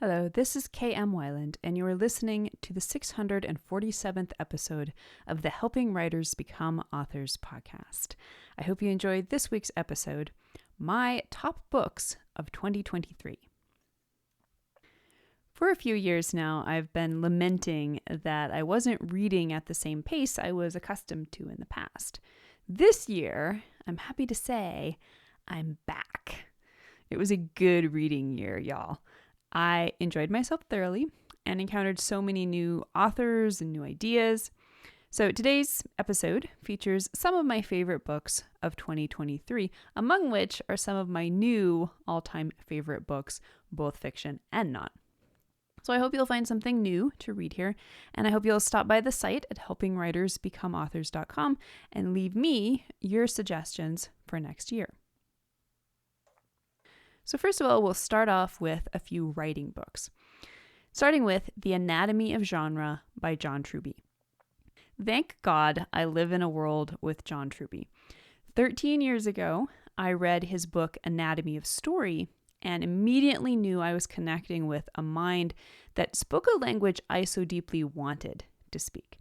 Hello, this is KM Wyland, and you are listening to the 647th episode of the Helping Writers Become Authors podcast. I hope you enjoyed this week's episode, My Top Books of 2023. For a few years now, I've been lamenting that I wasn't reading at the same pace I was accustomed to in the past. This year, I'm happy to say, I'm back. It was a good reading year, y'all. I enjoyed myself thoroughly and encountered so many new authors and new ideas. So today's episode features some of my favorite books of 2023, among which are some of my new all-time favorite books, both fiction and non. So I hope you'll find something new to read here, and I hope you'll stop by the site at helpingwritersbecomeauthors.com and leave me your suggestions for next year. So first of all, we'll start off with a few writing books, starting with The Anatomy of Genre by John Truby. Thank God I live in a world with John Truby. 13 years ago, I read his book Anatomy of Story and immediately knew I was connecting with a mind that spoke a language I so deeply wanted to speak.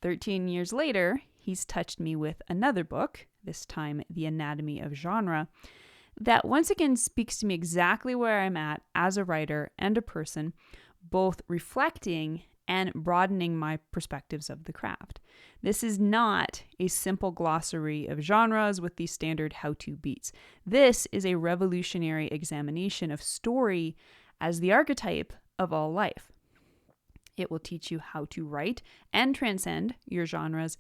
13 years later, he's touched me with another book, this time The Anatomy of Genre, that once again speaks to me exactly where I'm at as a writer and a person, both reflecting and broadening my perspectives of the craft. This is not a simple glossary of genres with the standard how-to beats. This is a revolutionary examination of story as the archetype of all life. It will teach you how to write and transcend your genres,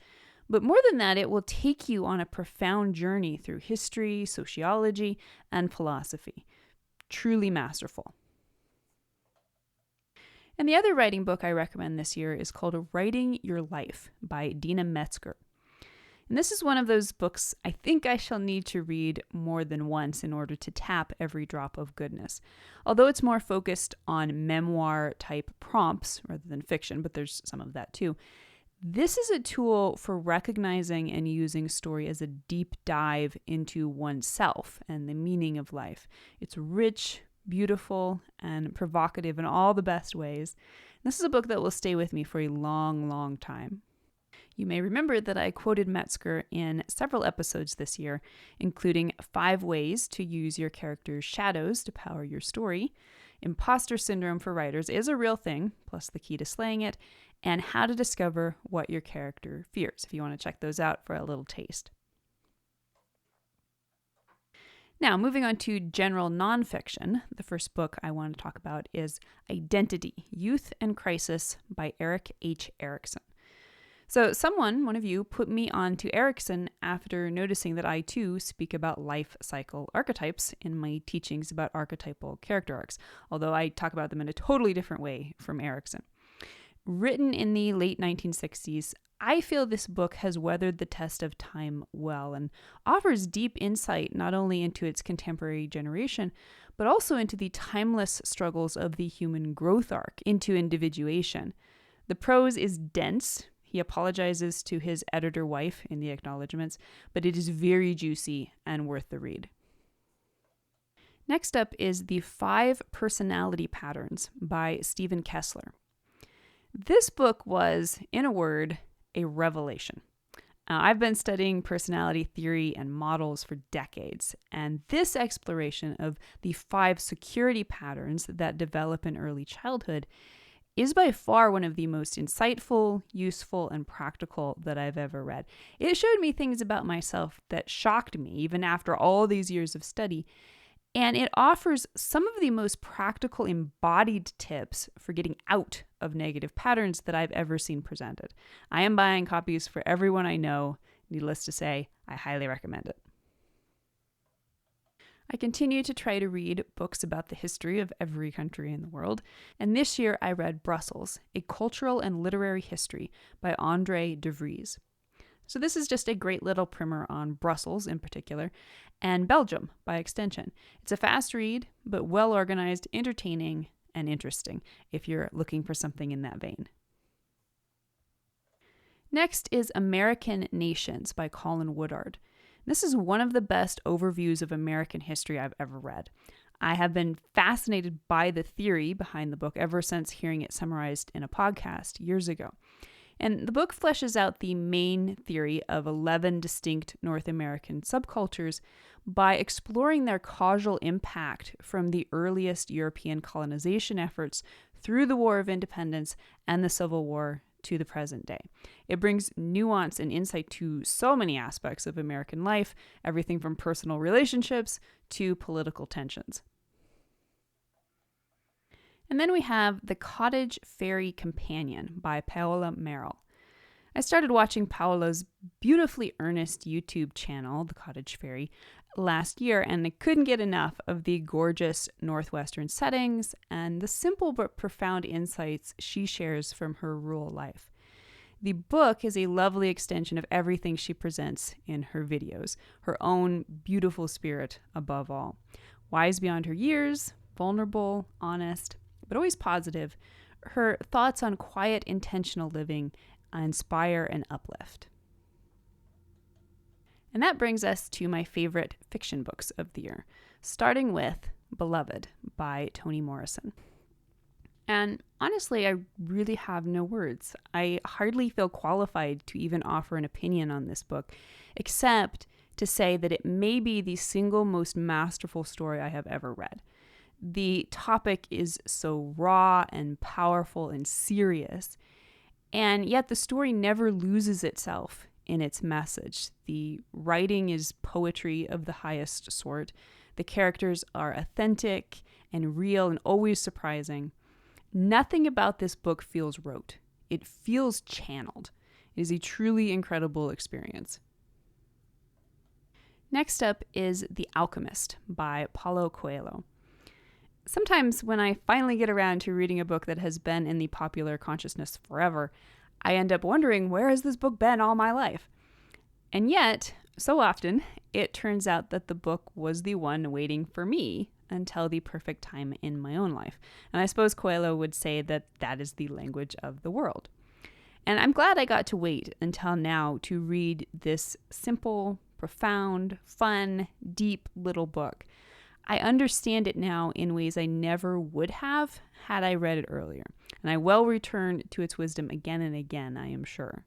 but more than that, it will take you on a profound journey through history, sociology, and philosophy. Truly masterful. And the other writing book I recommend this year is called Writing Your Life by Dina Metzger. And this is one of those books I think I shall need to read more than once in order to tap every drop of goodness. Although it's more focused on memoir-type prompts rather than fiction, but there's some of that too. This is a tool for recognizing and using story as a deep dive into oneself and the meaning of life. It's rich, beautiful, and provocative in all the best ways. This is a book that will stay with me for a long, long time. You may remember that I quoted Metzger in several episodes this year, including 5 ways to use your character's shadows to power your story, imposter syndrome for writers is a real thing, plus the key to slaying it, and how to discover what your character fears, if you want to check those out for a little taste. Now, moving on to general nonfiction, the first book I want to talk about is Identity, Youth and Crisis by Erik H. Erikson. So one of you, put me on to Erikson after noticing that I too speak about life cycle archetypes in my teachings about archetypal character arcs, although I talk about them in a totally different way from Erikson. Written in the late 1960s, I feel this book has weathered the test of time well and offers deep insight not only into its contemporary generation, but also into the timeless struggles of the human growth arc into individuation. The prose is dense. He apologizes to his editor wife in the acknowledgments, but it is very juicy and worth the read. Next up is The 5 Personality Patterns by Stephen Kessler. This book was, in a word, a revelation. I've been studying personality theory and models for decades, and this exploration of the 5 security patterns that develop in early childhood is by far one of the most insightful, useful, and practical that I've ever read. It showed me things about myself that shocked me, even after all these years of study. And it offers some of the most practical embodied tips for getting out of negative patterns that I've ever seen presented. I am buying copies for everyone I know. Needless to say, I highly recommend it. I continue to try to read books about the history of every country in the world, and this year I read Brussels, A Cultural and Literary History by André de Vries. So this is just a great little primer on Brussels in particular, and Belgium by extension. It's a fast read, but well organized, entertaining, and interesting if you're looking for something in that vein. Next is American Nations by Colin Woodard. This is one of the best overviews of American history I've ever read. I have been fascinated by the theory behind the book ever since hearing it summarized in a podcast years ago. And the book fleshes out the main theory of 11 distinct North American subcultures by exploring their causal impact from the earliest European colonization efforts through the War of Independence and the Civil War to the present day. It brings nuance and insight to so many aspects of American life, everything from personal relationships to political tensions. And then we have The Cottage Fairy Companion by Paola Merrill. I started watching Paola's beautifully earnest YouTube channel, The Cottage Fairy, last year, and I couldn't get enough of the gorgeous Northwestern settings and the simple but profound insights she shares from her rural life. The book is a lovely extension of everything she presents in her videos, her own beautiful spirit above all. Wise beyond her years, vulnerable, honest, but always positive, her thoughts on quiet, intentional living inspire and uplift. And that brings us to my favorite fiction books of the year, starting with Beloved by Toni Morrison. And honestly, I really have no words. I hardly feel qualified to even offer an opinion on this book, except to say that it may be the single most masterful story I have ever read. The topic is so raw and powerful and serious, and yet the story never loses itself in its message. The writing is poetry of the highest sort. The characters are authentic and real and always surprising. Nothing about this book feels rote. It feels channeled. It is a truly incredible experience. Next up is The Alchemist by Paulo Coelho. Sometimes when I finally get around to reading a book that has been in the popular consciousness forever, I end up wondering, where has this book been all my life? And yet, so often, it turns out that the book was the one waiting for me until the perfect time in my own life. And I suppose Coelho would say that that is the language of the world. And I'm glad I got to wait until now to read this simple, profound, fun, deep little book. I understand it now in ways I never would have had I read it earlier, and I will return to its wisdom again and again, I am sure.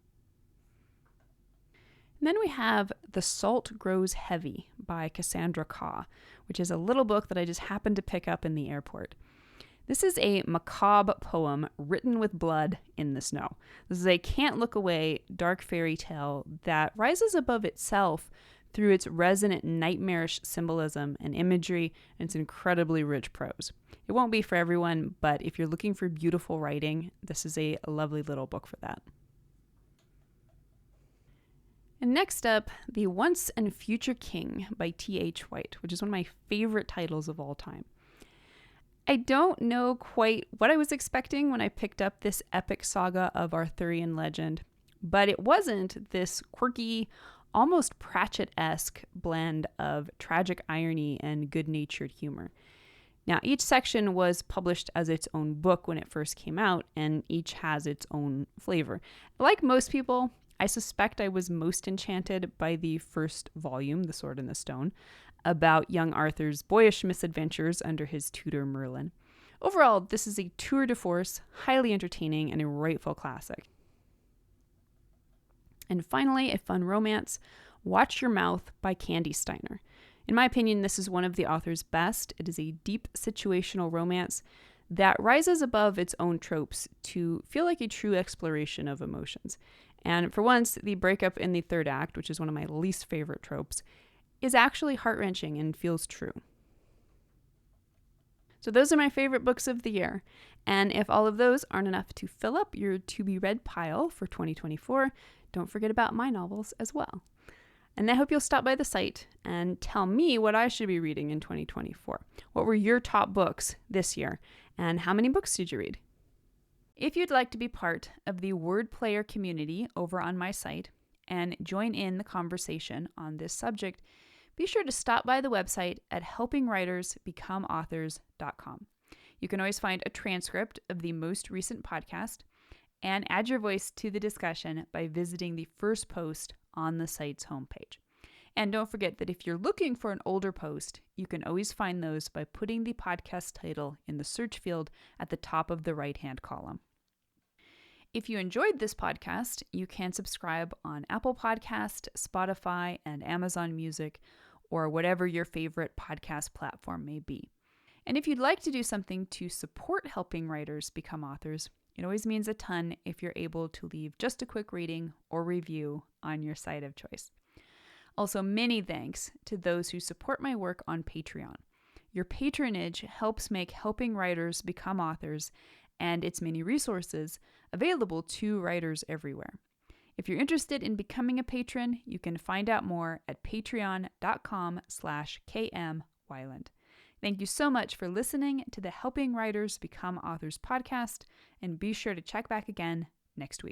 And then we have The Salt Grows Heavy by Cassandra Khaw, which is a little book that I just happened to pick up in the airport. This is a macabre poem written with blood in the snow. This is a can't look away dark fairy tale that rises above itself through its resonant nightmarish symbolism and imagery and its incredibly rich prose. It won't be for everyone, but if you're looking for beautiful writing, this is a lovely little book for that. And next up, The Once and Future King by T.H. White, which is one of my favorite titles of all time. I don't know quite what I was expecting when I picked up this epic saga of Arthurian legend, but it wasn't this quirky, almost Pratchett-esque blend of tragic irony and good-natured humor. Now, each section was published as its own book when it first came out, and each has its own flavor. Like most people, I suspect I was most enchanted by the first volume, The Sword and the Stone, about young Arthur's boyish misadventures under his tutor Merlin. Overall, this is a tour de force, highly entertaining, and a rightful classic. And finally, a fun romance, Watch Your Mouth by Candy Steiner. In my opinion, this is one of the author's best. It is a deep situational romance that rises above its own tropes to feel like a true exploration of emotions. And for once, the breakup in the third act, which is one of my least favorite tropes, is actually heart-wrenching and feels true. So those are my favorite books of the year. And if all of those aren't enough to fill up your to-be-read pile for 2024, don't forget about my novels as well. And I hope you'll stop by the site and tell me what I should be reading in 2024. What were your top books this year? And how many books did you read? If you'd like to be part of the Word Player community over on my site and join in the conversation on this subject, be sure to stop by the website at helpingwritersbecomeauthors.com. You can always find a transcript of the most recent podcast and add your voice to the discussion by visiting the first post on the site's homepage. And don't forget that if you're looking for an older post, you can always find those by putting the podcast title in the search field at the top of the right-hand column. If you enjoyed this podcast, you can subscribe on Apple Podcast, Spotify, and Amazon Music, or whatever your favorite podcast platform may be. And if you'd like to do something to support helping writers become authors, it always means a ton if you're able to leave just a quick rating or review on your site of choice. Also, many thanks to those who support my work on Patreon. Your patronage helps make helping writers become authors and its many resources available to writers everywhere. If you're interested in becoming a patron, you can find out more at patreon.com/kmweiland. Thank you so much for listening to the Helping Writers Become Authors podcast, and be sure to check back again next week.